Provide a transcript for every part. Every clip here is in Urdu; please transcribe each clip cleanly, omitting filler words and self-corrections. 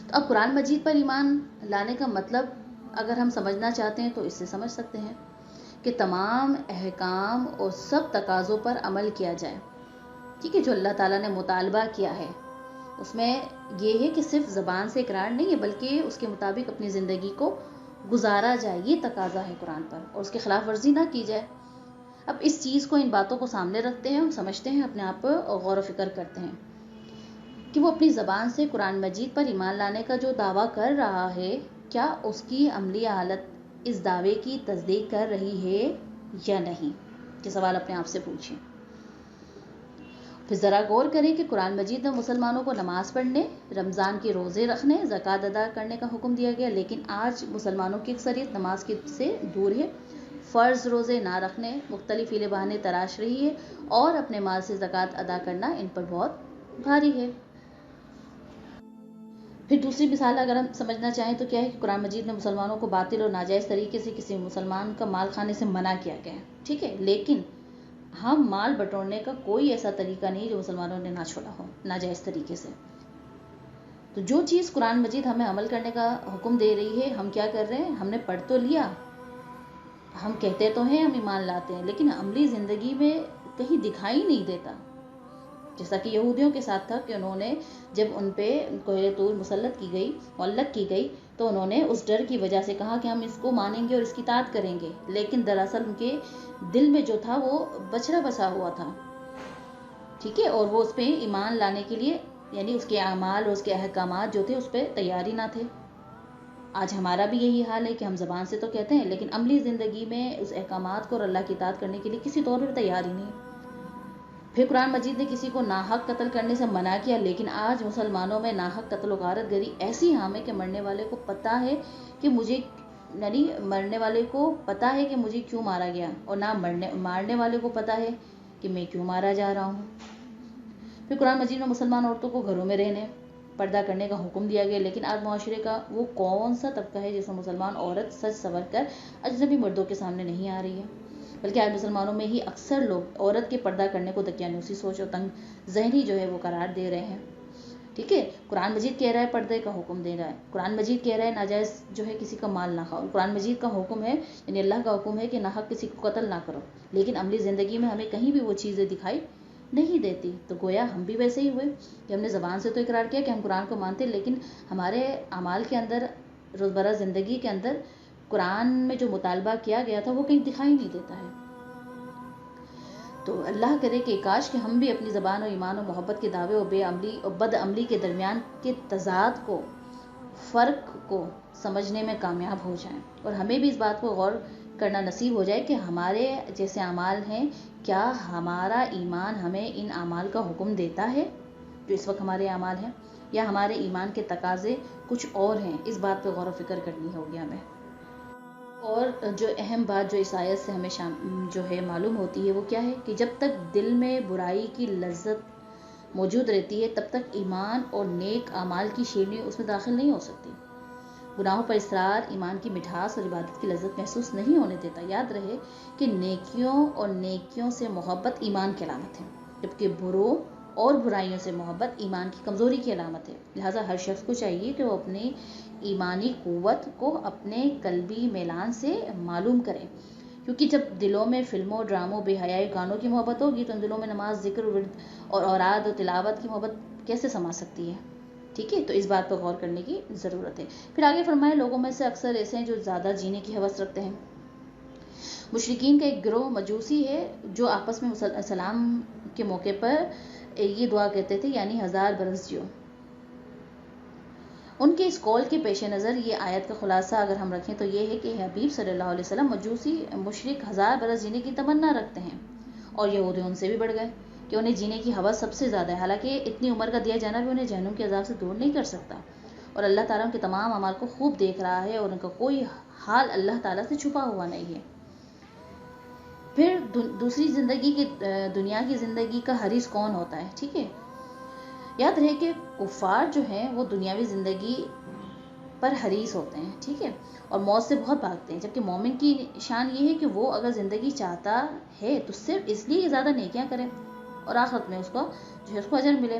تو اب قرآن مجید پر ایمان لانے کا مطلب اگر ہم سمجھنا چاہتے ہیں تو اس سے سمجھ سکتے ہیں کہ تمام احکام اور سب تقاضوں پر عمل کیا جائے، ٹھیک ہے، جو اللہ تعالیٰ نے مطالبہ کیا ہے اس میں یہ ہے کہ صرف زبان سے اقرار نہیں ہے بلکہ اس کے مطابق اپنی زندگی کو گزارا جائے، یہ تقاضا ہے قرآن پر، اور اس کی خلاف ورزی نہ کی جائے۔ اب اس چیز کو، ان باتوں کو سامنے رکھتے ہیں، ہم سمجھتے ہیں، اپنے آپ پر غور و فکر کرتے ہیں کہ وہ اپنی زبان سے قرآن مجید پر ایمان لانے کا جو دعویٰ کر رہا ہے، کیا اس کی عملی حالت اس دعوے کی تصدیق کر رہی ہے یا نہیں؟ یہ سوال اپنے آپ سے پوچھیں۔ پھر ذرا غور کریں کہ قرآن مجید میں مسلمانوں کو نماز پڑھنے، رمضان کے روزے رکھنے، زکوٰۃ ادا کرنے کا حکم دیا گیا، لیکن آج مسلمانوں کی اکثریت نماز سے دور ہے، فرض روزے نہ رکھنے، مختلف ہیلے بہانے تراش رہی ہے، اور اپنے مال سے زکوٰۃ ادا کرنا ان پر بہت بھاری ہے۔ پھر دوسری مثال اگر ہم سمجھنا چاہیں تو کیا ہے کہ قرآن مجید میں مسلمانوں کو باطل اور ناجائز طریقے سے کسی مسلمان کا مال کھانے سے منع کیا گیا ہے، ٹھیک ہے، لیکن ہم مال بٹورنے کا کوئی ایسا طریقہ نہیں جو مسلمانوں نے نہ چھوڑا ہو ناجائز طریقے سے۔ تو جو چیز قرآن مجید ہمیں عمل کرنے کا حکم دے رہی ہے، ہم کیا کر رہے ہیں؟ ہم نے پڑھ تو لیا، ہم کہتے تو ہیں ہم ایمان لاتے ہیں، لیکن عملی زندگی میں کہیں دکھائی نہیں دیتا۔ جیسا کہ یہودیوں کے ساتھ تھا کہ انہوں نے جب ان پہ کوہ طور مسلط کی گئی، معلق کی گئی، تو انہوں نے اس ڈر کی وجہ سے کہا کہ ہم اس کو مانیں گے اور اس کی اطاعت کریں گے، لیکن دراصل ان کے دل میں جو تھا وہ بچھڑا بسا ہوا تھا، ٹھیک ہے، اور وہ اس پہ ایمان لانے کے لیے، یعنی اس کے اعمال اور اس کے احکامات جو تھے اس پہ تیاری نہ تھے۔ آج ہمارا بھی یہی حال ہے کہ ہم زبان سے تو کہتے ہیں لیکن عملی زندگی میں اس احکامات کو اور اللہ کی اطاعت کرنے کے لیے کسی طور پر تیار ہی نہیں۔ پھر قرآن مجید نے کسی کو ناحق قتل کرنے سے منع کیا، لیکن آج مسلمانوں میں ناحق قتل و غارت گری ایسی عام ہے کہ مرنے والے کو پتہ ہے کہ مجھے، یعنی مرنے والے کو پتہ ہے کہ مجھے کیوں مارا گیا، اور نہ مارنے والے کو پتہ ہے کہ میں کیوں مارا جا رہا ہوں۔ پھر قرآن مجید میں مسلمان عورتوں کو گھروں میں رہنے، پردہ کرنے کا حکم دیا گیا، لیکن آج معاشرے کا وہ کون سا طبقہ ہے جس میں مسلمان عورت سج سنور کر اجنبی مردوں کے سامنے نہیں آ رہی ہے؟ بلکہ آج مسلمانوں میں ہی اکثر لوگ عورت کے پردہ کرنے کو دقیانوسی سوچ اور تنگ ذہنی جو ہے وہ قرار دے رہے ہیں، ٹھیک ہے۔ قرآن مجید کہہ رہا ہے پردے کا حکم دے رہا ہے، قرآن مجید کہہ رہا ہے ناجائز جو ہے کسی کا مال نہ کھاؤ، قرآن مجید کا حکم ہے، یعنی اللہ کا حکم ہے کہ ناحق کسی کو قتل نہ کرو، لیکن عملی زندگی میں ہمیں کہیں بھی وہ چیزیں دکھائی نہیں دیتی۔ تو گویا ہم بھی ویسے ہی ہوئے کہ ہم نے زبان سے تو اقرار کیا کہ ہم قرآن کو مانتے ہیں، لیکن ہمارے اعمال کے اندر، روزمرہ زندگی کے اندر قرآن میں جو مطالبہ کیا گیا تھا وہ کہیں دکھائی نہیں دیتا ہے۔ تو اللہ کرے کہ کاش کہ ہم بھی اپنی زبان اور ایمان اور محبت کے دعوے اور بے عملی اور بد عملی کے درمیان کے تضاد کو، فرق کو سمجھنے میں کامیاب ہو جائیں، اور ہمیں بھی اس بات کو غور کرنا نصیب ہو جائے کہ ہمارے جیسے اعمال ہیں، کیا ہمارا ایمان ہمیں ان اعمال کا حکم دیتا ہے جو اس وقت ہمارے اعمال ہیں، یا ہمارے ایمان کے تقاضے کچھ اور ہیں؟ اس بات پہ غور و فکر کرنی ہوگی ہمیں۔ اور جو اہم بات جو اس آیت سے ہمیں جو ہے معلوم ہوتی ہے وہ کیا ہے کہ جب تک دل میں برائی کی لذت موجود رہتی ہے تب تک ایمان اور نیک اعمال کی شیرینی اس میں داخل نہیں ہو سکتی۔ گناہوں پر اصرار ایمان کی مٹھاس اور عبادت کی لذت محسوس نہیں ہونے دیتا۔ یاد رہے کہ نیکیوں اور نیکیوں سے محبت ایمان کی علامت ہے، جبکہ بروں اور برائیوں سے محبت ایمان کی کمزوری کی علامت ہے۔ لہٰذا ہر شخص کو چاہیے کہ وہ اپنی ایمانی قوت کو اپنے قلبی میلان سے معلوم کرے، کیونکہ جب دلوں میں فلموں، ڈراموں، بے حیائی، گانوں کی محبت ہوگی تو ان دلوں میں نماز، ذکر، ورد اور اوراد اور تلاوت کی محبت کیسے سما سکتی ہے؟ ٹھیک ہے، تو اس بات پر غور کرنے کی ضرورت ہے۔ پھر آگے فرمائے لوگوں میں سے اکثر ایسے ہیں جو زیادہ جینے کی ہوس رکھتے ہیں۔ مشرکین کا ایک گروہ مجوسی ہے جو آپس میں سلام کے موقع پر یہ دعا کہتے تھے، یعنی 1000 برس جیو۔ ان کے اس قول کے پیش نظر یہ آیت کا خلاصہ اگر ہم رکھیں تو یہ ہے کہ حبیب صلی اللہ علیہ وسلم مجوسی مشرک 1000 برس جینے کی تمنا رکھتے ہیں، اور یہودی ان سے بھی بڑھ گئے کہ انہیں جینے کی ہوس سب سے زیادہ ہے، حالانکہ اتنی عمر کا دیا جانا بھی انہیں جہنم کے عذاب سے دور نہیں کر سکتا، اور اللہ تعالیٰ ان کے تمام اعمال کو خوب دیکھ رہا ہے، اور ان کا کوئی حال اللہ تعالیٰ سے چھپا ہوا نہیں ہے۔ پھر دوسری زندگی کی، دنیا کی زندگی کا حریص کون ہوتا ہے؟ ٹھیک ہے، یاد رہے کہ کفار جو ہیں وہ دنیاوی زندگی پر حریص ہوتے ہیں، ٹھیک ہے، اور موت سے بہت بھاگتے ہیں، جبکہ مومن کی شان یہ ہے کہ وہ اگر زندگی چاہتا ہے تو صرف اس لیے زیادہ نیکیاں کرے اور آخرت میں اس کو جو ہے اس کو اجر ملے۔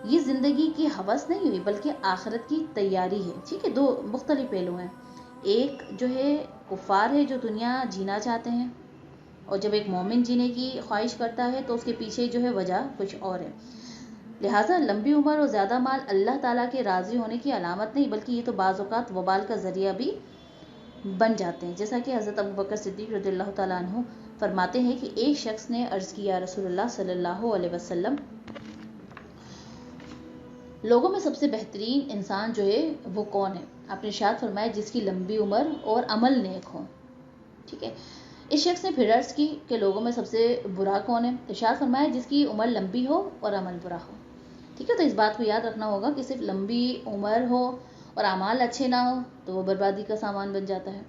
یہ زندگی کی ہوس نہیں ہوئی بلکہ آخرت کی تیاری ہے. ٹھیک ہے, دو مختلف پہلو ہیں. ایک جو ہے کفار ہے جو دنیا جینا چاہتے ہیں, اور جب ایک مومن جینے کی خواہش کرتا ہے تو اس کے پیچھے جو ہے وجہ کچھ اور ہے. لہٰذا لمبی عمر اور زیادہ مال اللہ تعالیٰ کے راضی ہونے کی علامت نہیں بلکہ یہ تو بعض اوقات وبال کا ذریعہ بھی بن جاتے ہیں. جیسا کہ حضرت ابوبکر صدیق رضی اللہ تعالیٰ عنہ فرماتے ہیں کہ ایک شخص نے عرض کیا رسول اللہ صلی اللہ علیہ وسلم, لوگوں میں سب سے بہترین انسان جو ہے وہ کون ہے؟ آپ نے ارشاد فرمایا جس کی لمبی عمر اور عمل نیک ہو. ٹھیک ہے, اس شخص نے پھر عرض کی کہ لوگوں میں سب سے برا کون ہے؟ ارشاد فرمایا جس کی عمر لمبی ہو اور عمل برا ہو. ٹھیک ہے, تو اس بات کو یاد رکھنا ہوگا کہ صرف لمبی عمر ہو اور اعمال اچھے نہ ہو تو وہ بربادی کا سامان بن جاتا ہے,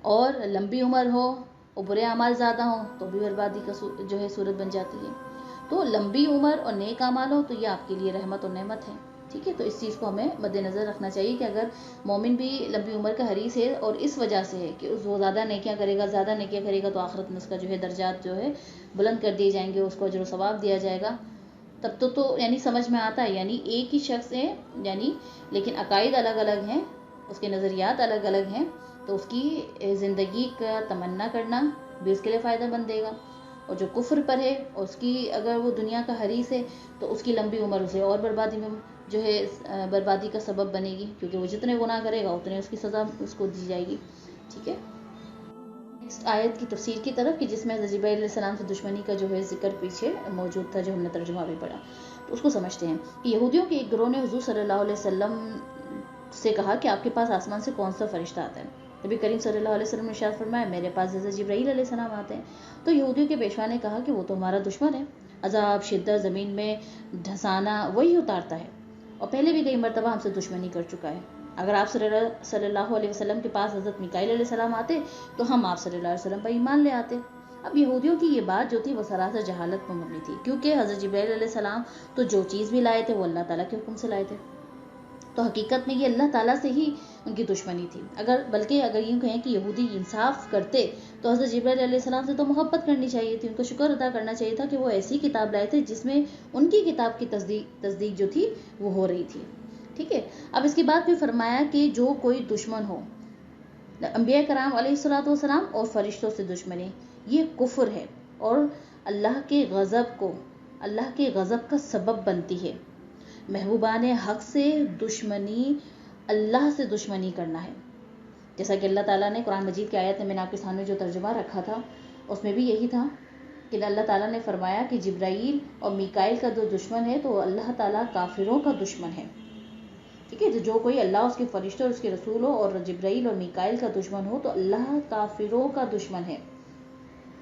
اور لمبی عمر ہو اور برے اعمال زیادہ ہوں تو بھی بربادی کا جو ہے صورت بن جاتی ہے. تو لمبی عمر اور نیک اعمال ہو تو یہ آپ کے لیے رحمت اور نعمت ہے. ٹھیک ہے, تو اس چیز کو ہمیں مد نظر رکھنا چاہیے کہ اگر مومن بھی لمبی عمر کا حریص ہے اور اس وجہ سے ہے کہ وہ زیادہ نیکیاں کرے گا تو آخرت میں اس کا جو ہے درجات جو ہے بلند کر دیے جائیں گے, اس کو اجر و ثواب دیا جائے گا. تب تو یعنی سمجھ میں آتا ہے, یعنی ایک ہی شخص ہے یعنی لیکن عقائد الگ الگ ہیں, اس کے نظریات الگ الگ ہیں, تو اس کی زندگی کا تمنا کرنا بھی اس کے لیے فائدہ مند دے گا. اور جو کفر پر ہے اور اس کی اگر وہ دنیا کا حریص ہے تو اس کی لمبی عمر اسے اور بربادی میں جو ہے بربادی کا سبب بنے گی, کیونکہ وہ جتنے گناہ کرے گا اتنے اس کی سزا اس کو دی جائے گی. ٹھیک ہے, نیکسٹ آیت کی تفسیر کی طرف کہ جس میں حضرت جبرائیل علیہ السلام سے دشمنی کا جو ہے ذکر پیچھے موجود تھا, جو ہم نے ترجمہ بھی پڑھا, تو اس کو سمجھتے ہیں کہ یہودیوں کے ایک گروہ نے حضور صلی اللہ علیہ وسلم سے کہا کہ آپ کے پاس آسمان سے کون سا فرشتہ آتا ہے؟ نبی کریم صلی اللہ علیہ وسلم نے ارشاد فرمایا میرے پاس حضرت جبرائیل علیہ السلام آتے ہیں. تو یہودیوں کے پیشوا نے کہا کہ وہ تو ہمارا دشمن ہے, عذاب شدت زمین میں دھسانا وہی اتارتا ہے, اور پہلے بھی کئی مرتبہ ہم سے دشمنی کر چکا ہے. اگر آپ صلی اللہ علیہ وسلم کے پاس حضرت میکائیل علیہ السلام آتے تو ہم آپ صلی اللہ علیہ وسلم پر ایمان لے آتے. اب یہودیوں کی یہ بات جو تھی وہ سراسر جہالت پر مبنی تھی, کیونکہ حضرت جبرائیل علیہ السلام تو جو چیز بھی لائے تھے وہ اللہ تعالیٰ کے حکم سے لائے تھے, تو حقیقت میں یہ اللہ تعالیٰ سے ہی ان کی دشمنی تھی. بلکہ اگر یوں کہیں کہ یہودی انصاف کرتے تو حضرت جبرائیل علیہ السلام سے تو محبت کرنی چاہیے تھی, ان کو شکر ادا کرنا چاہیے تھا کہ وہ ایسی کتاب لائے تھے جس میں ان کی کتاب کی تصدیق جو تھی وہ ہو رہی تھی. ٹھیک ہے, اب اس کے بعد بھی فرمایا کہ جو کوئی دشمن ہو, انبیاء کرام علیہ الصلوۃ والسلام اور فرشتوں سے دشمنی یہ کفر ہے اور اللہ کے غضب کا سبب بنتی ہے. محبوبان حق سے دشمنی اللہ سے دشمنی کرنا ہے, جیسا کہ اللہ تعالیٰ نے قرآن مجید کی آیت میں نے آپ کے سامنے جو ترجمہ رکھا تھا اس میں بھی یہی تھا کہ اللہ تعالیٰ نے فرمایا کہ جبرائیل اور میکائیل کا جو دشمن ہے تو اللہ تعالیٰ کافروں کا دشمن ہے. ٹھیک ہے, جو کوئی اللہ اس کے فرشتوں اور اس کے رسول ہو اور جبرائیل اور میکائیل کا دشمن ہو تو اللہ کافروں کا دشمن ہے,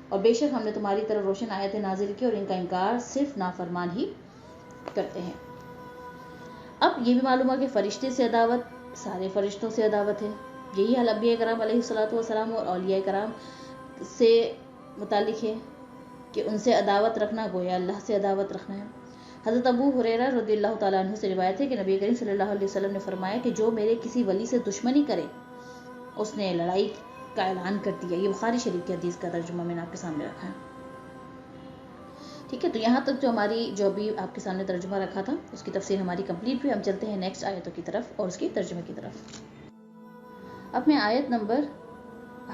اور بے شک ہم نے تمہاری طرف روشن آیتیں نازل کی اور ان کا انکار صرف نافرمان ہی کرتے ہیں. اب یہ بھی معلوم ہے کہ فرشتے سے عداوت سارے فرشتوں سے عداوت ہے. یہی حال انبیاء کرام علیہ الصلوۃ والسلام اور اولیاء کرام سے متعلق ہے کہ ان سے عداوت رکھنا گویا اللہ سے عداوت رکھنا ہے. حضرت ابو ہریرہ رضی اللہ تعالیٰ عنہ سے روایت ہے کہ نبی کریم صلی اللہ علیہ وسلم نے فرمایا کہ جو میرے کسی ولی سے دشمنی کرے اس نے لڑائی کا اعلان کر دیا. یہ بخاری شریف کی حدیث کا ترجمہ میں نے آپ کے سامنے رکھا ہے. ٹھیک ہے, تو یہاں تک جو ابھی آپ کے سامنے ترجمہ رکھا تھا اس کی تفسیر ہماری کمپلیٹ ہوئی. ہم چلتے ہیں نیکسٹ آیتوں کی طرف اور اس کی ترجمے کی طرف. اب میں آیت نمبر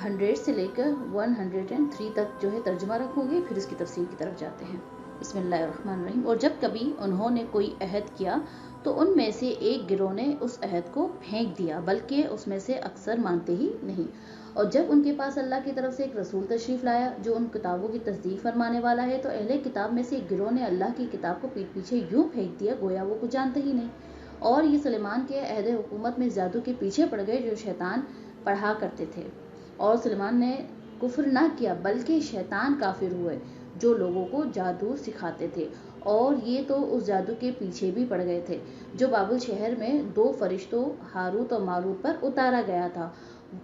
100 سے لے کر 103 تک جو ہے ترجمہ رکھوں گی, پھر اس کی تفسیر کی طرف جاتے ہیں. بسم اللہ الرحمن الرحیم. اور جب کبھی انہوں نے کوئی عہد کیا تو ان میں سے ایک گروہ نے اس عہد کو پھینک دیا, بلکہ اس میں سے اکثر مانتے ہی نہیں. اور جب ان کے پاس اللہ کی طرف سے ایک رسول تشریف لایا جو ان کتابوں کی تصدیق فرمانے والا ہے تو اہل کتاب میں سے ایک گروہ نے اللہ کی کتاب کو پیٹھ پیچھے یوں پھینک دیا گویا وہ کچھ جانتے ہی نہیں. اور یہ سلیمان کے عہد حکومت میں جادو کے پیچھے پڑ گئے جو شیطان پڑھا کرتے تھے, اور سلیمان نے کفر نہ کیا بلکہ شیطان کافر ہوئے جو لوگوں کو جادو سکھاتے تھے, اور یہ تو اس جادو کے پیچھے بھی پڑ گئے تھے جو بابل شہر میں 2 فرشتوں ہاروت اور ماروت پر اتارا گیا تھا,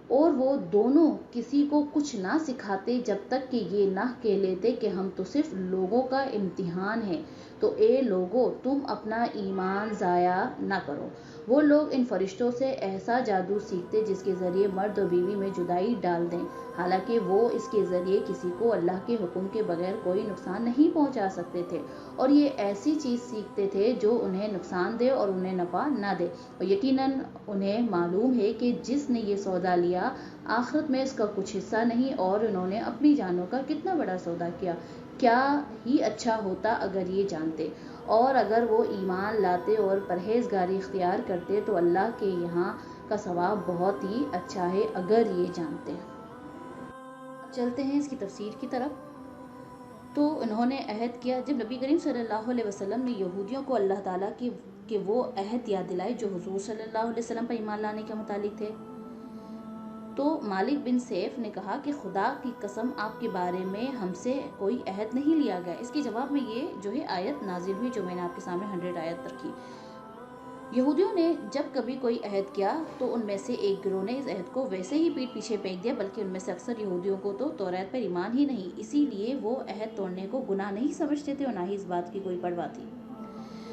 اور وہ دونوں کسی کو کچھ نہ سکھاتے جب تک کہ یہ نہ کہہ لیتے کہ ہم تو صرف لوگوں کا امتحان ہیں, تو اے لوگو تم اپنا ایمان ضائع نہ کرو۔ وہ لوگ ان فرشتوں سے ایسا جادو سیکھتے جس کے ذریعے مرد اور بیوی میں جدائی ڈال دیں، حالانکہ وہ اس کے ذریعے کسی کو اللہ کے حکم کے بغیر کوئی نقصان نہیں پہنچا سکتے تھے، اور یہ ایسی چیز سیکھتے تھے جو انہیں نقصان دے اور انہیں نفع نہ دے، اور یقیناً انہیں معلوم ہے کہ جس نے یہ سودا لیا آخرت میں اس کا کچھ حصہ نہیں، اور انہوں نے اپنی جانوں کا کتنا بڑا سودا کیا۔ کیا ہی اچھا ہوتا اگر یہ جانتے، اور اگر وہ ایمان لاتے اور پرہیزگاری اختیار کرتے تو اللہ کے یہاں کا ثواب بہت ہی اچھا ہے اگر یہ جانتے۔ چلتے ہیں اس کی تفسیر کی طرف۔ تو انہوں نے عہد کیا، جب نبی کریم صلی اللہ علیہ وسلم نے یہودیوں کو اللہ تعالیٰ کے وہ عہد یاد دلائے جو حضور صلی اللہ علیہ وسلم پر ایمان لانے کے متعلق تھے، تو مالک بن سیف نے کہا کہ خدا کی قسم آپ کے بارے میں ہم سے کوئی عہد نہیں لیا گیا۔ اس کے جواب میں یہ جو ہے آیت نازل ہوئی جو میں نے آپ کے سامنے 100 آیت رکھی۔ یہودیوں نے جب کبھی کوئی عہد کیا تو ان میں سے ایک گروہ نے اس عہد کو ویسے ہی پیٹ پیچھے پھینک دیا، بلکہ ان میں سے اکثر یہودیوں کو تو توریت پر ایمان ہی نہیں، اسی لیے وہ عہد توڑنے کو گناہ نہیں سمجھتے تھے اور نہ ہی اس بات کی کوئی پرواہ تھی۔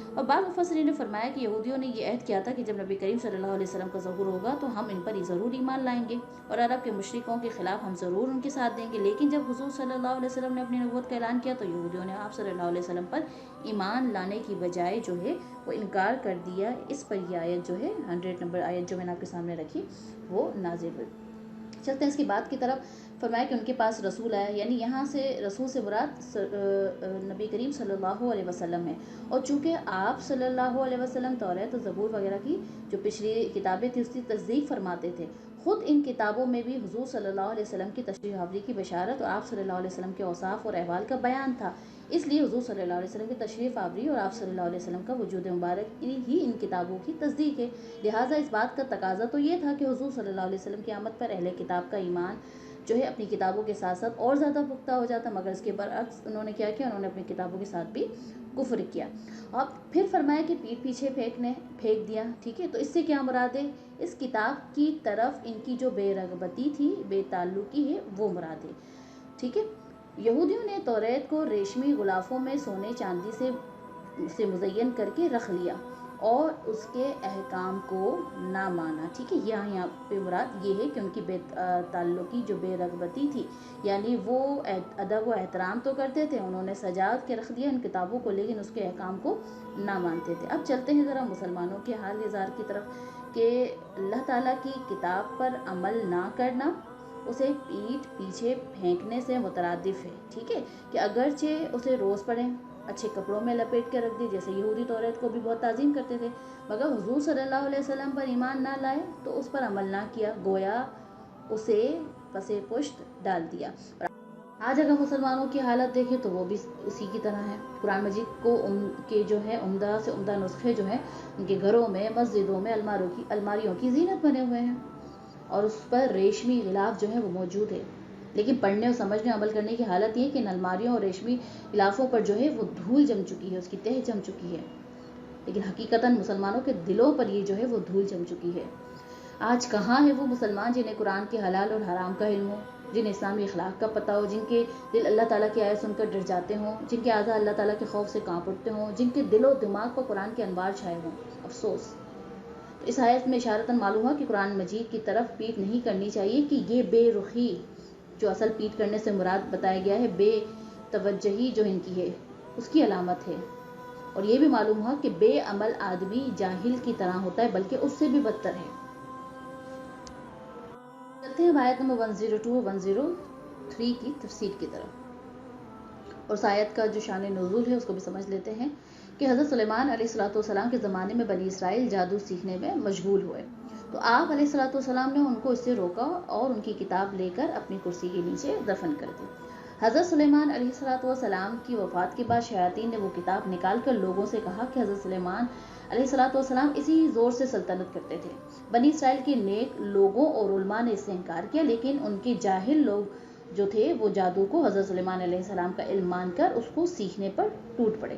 اور بعض مفسرین نے فرمایا کہ یہودیوں نے یہ عہد کیا تھا کہ جب نبی کریم صلی اللہ علیہ وسلم کا ظہور ہوگا تو ہم ان پر ہی ضرور ایمان لائیں گے، اور عرب کے مشرکوں کے خلاف ہم ضرور ان کے ساتھ دیں گے۔ لیکن جب حضور صلی اللہ علیہ وسلم نے اپنی نبوت کا اعلان کیا تو یہودیوں نے آپ صلی اللہ علیہ وسلم پر ایمان لانے کی بجائے جو ہے وہ انکار کر دیا۔ اس پر یہ آیت جو ہے 100 نمبر آیت جو میں نے آپ کے سامنے رکھی وہ نازل ہوئی۔ چلتے ہیں اس کی بات کی طرف۔ فرمایا کہ ان کے پاس رسول آیا، یعنی یہاں سے رسول سے مراد نبی کریم صلی اللہ علیہ وسلم ہے، اور چونکہ آپ صلی اللہ علیہ وسلم توریت اور زبور وغیرہ کی جو پچھلی کتابیں تھیں اس کی تصدیق فرماتے تھے، خود ان کتابوں میں بھی حضور صلی اللہ علیہ وسلم کی تشریف آوری کی بشارت اور آپ صلی اللہ علیہ وسلم کے اوصاف اور احوال کا بیان تھا، اس لیے حضور صلی اللہ علیہ وسلم کی تشریف آوری اور آپ صلی اللہ علیہ وسلم کا وجود مبارک ہی ان کتابوں کی تصدیق ہے۔ لہٰذا اس بات کا تقاضا تو یہ تھا کہ حضور صلی اللہ علیہ وسلم کی آمد پر اہل کتاب کا ایمان جو ہے اپنی کتابوں کے ساتھ ساتھ اور زیادہ پختہ ہو جاتا، مگر اس کے برعکس انہوں نے کیا کیا، انہوں نے اپنی کتابوں کے ساتھ بھی کفر کیا۔ اور پھر فرمایا کہ پیٹ پیچھے پھینک دیا، ٹھیک ہے، تو اس سے کیا مراد ہے، اس کتاب کی طرف ان کی جو بے رغبتی تھی، بے تعلقی ہے، وہ مراد ہے، ٹھیک ہے۔ یہودیوں نے توریت کو ریشمی غلافوں میں سونے چاندی سے مزین کر کے رکھ لیا اور اس کے احکام کو نہ مانا، ٹھیک ہے۔ یہاں پہ مراد یہ ہے کہ ان کی بے تعلقی جو بے رغبتی تھی، یعنی وہ ادب و احترام تو کرتے تھے، انہوں نے سجاد کے رکھ دیا ان کتابوں کو، لیکن اس کے احکام کو نہ مانتے تھے۔ اب چلتے ہیں ذرا مسلمانوں کے حال اظہار کی طرف کہ اللہ تعالیٰ کی کتاب پر عمل نہ کرنا اسے پیٹ پیچھے پھینکنے سے مترادف ہے، ٹھیک ہے، کہ اگرچہ اسے روز پڑھیں، اچھے کپڑوں میں لپیٹ کے رکھ دی، جیسے یہودی توریت کو بھی بہت تعظیم کرتے تھے، مگر حضور صلی اللہ علیہ وسلم پر ایمان نہ لائے تو اس پر عمل نہ کیا، گویا اسے پسے پشت ڈال دیا۔ آج اگر مسلمانوں کی حالت دیکھیں تو وہ بھی اسی کی طرح ہے۔ قرآن مجید کو کے جو ہے عمدہ سے عمدہ نسخے جو ہیں ان کے گھروں میں، مسجدوں میں الماریوں کی زینت بنے ہوئے ہیں، اور اس پر ریشمی غلاف جو ہے وہ موجود ہے، لیکن پڑھنے اور سمجھنے عمل کرنے کی حالت یہ ہے کہ ان الماریوں اور ریشمی غلافوں پر جو ہے وہ دھول جم چکی ہے، اس کی تہ جم چکی ہے، لیکن حقیقتاً مسلمانوں کے دلوں پر یہ جو ہے وہ دھول جم چکی ہے۔ آج کہاں ہے وہ مسلمان جنہیں قرآن کے حلال اور حرام کا علم ہو، جنہیں اسلامی اخلاق کا پتہ ہو، جن کے دل اللہ تعالیٰ کی آیت سن کر ڈر جاتے ہوں، جن کے اعضاء اللہ تعالیٰ کے خوف سے کانپ اٹھتے ہوں، جن کے دل و دماغ پر قرآن کے انوار چھائے ہوں۔ افسوس۔ تو اس آیت میں اشارتاً معلوم ہوا کہ قرآن مجید کی طرف پیٹ نہیں کرنی چاہیے، کہ یہ بے رخی جو اصل پیٹ کرنے سے مراد بتایا گیا ہے، بے توجہی جو ان کی ہے اس کی علامت ہے، اور یہ بھی معلوم ہوا کہ بے عمل آدمی جاہل کی طرح ہوتا ہے، بلکہ اس سے بھی بدتر ہے۔ چلتے ہیں آیت نمبر 102 103 کی تفسیر کی طرف، اور اس آیت کا جو شان نزول ہے اس کو بھی سمجھ لیتے ہیں کہ حضرت سلیمان علیہ السلام کے زمانے میں بنی اسرائیل جادو سیکھنے میں مشغول ہوئے، تو آپ علیہ السلام نے ان کو اس سے روکا اور ان کی کتاب لے کر اپنی کرسی کے نیچے دفن کر دی۔ حضرت سلیمان علیہ السلام کی وفات کے بعد شیاطین نے وہ کتاب نکال کر لوگوں سے کہا کہ حضرت سلیمان علیہ السلام اسی زور سے سلطنت کرتے تھے۔ بنی اسرائیل کے نیک لوگوں اور علماء نے اس سے انکار کیا، لیکن ان کے جاہل لوگ جو تھے وہ جادو کو حضرت سلیمان علیہ السلام کا علم مان کر اس کو سیکھنے پر ٹوٹ پڑے۔